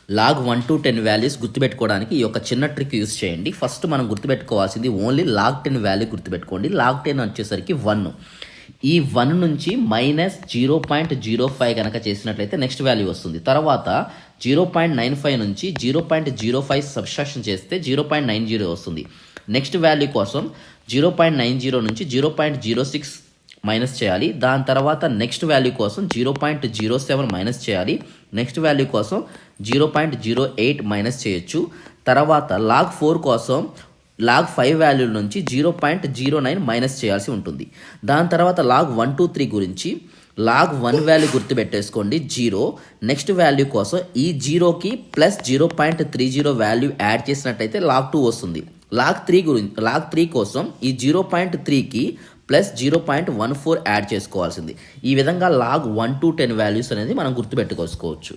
Log 1 to 10 values గుర్తుపెట్టుకోవడానికి ఈ యొక్క చిన్న ట్రిక్ యూస్ చేయండి. ఫస్ట్ మనం గుర్తుపెట్టుకోవాల్సింది ఓన్లీ లాగ్ 10 వాల్యూ గుర్తుపెట్టుకోండి. లాగ్ 10 వచ్చేసరికి 1. ఈ 1 నుంచి -0.05 కనుక చేసినట్లయితే నెక్స్ట్ వాల్యూ వస్తుంది. తర్వాత 0.95 నుంచి 0.05 సబ్స్ట్రాక్షన్ చేస్తే 0.90 వస్తుంది. నెక్స్ట్ వాల్యూ కోసం 0.90 నుంచి 0.06 మైనస్ చేయాలి. దాని తర్వాత నెక్స్ట్ వాల్యూ కోసం 0.07 మైనస్ చేయాలి. నెక్స్ట్ వాల్యూ కోసం 0.08 మైనస్ చేయొచ్చు. తర్వాత లాగ్ 4 కోసం లాగ్ 5 వాల్యూ నుంచి 0.09 మైనస్ చేయాల్సి ఉంటుంది. దాని తర్వాత లాగ్ 1 2 3 గురించి లాగ్ 1 వాల్యూ గుర్తుపెట్టేసుకోండి 0. నెక్స్ట్ వాల్యూ కోసం ఈ 0కి ప్లస్ 0.30 వాల్యూ యాడ్ చేసినట్టయితే లాగ్ 2 వస్తుంది. లాగ్ 3 కోసం ఈ 0.3కి ప్లస్ 0.14 యాడ్ చేసుకోవాల్సింది. ఈ విధంగా లాగ్ 1 to 10 వాల్యూస్ అనేది మనం గుర్తుపెట్టుకోవచ్చు.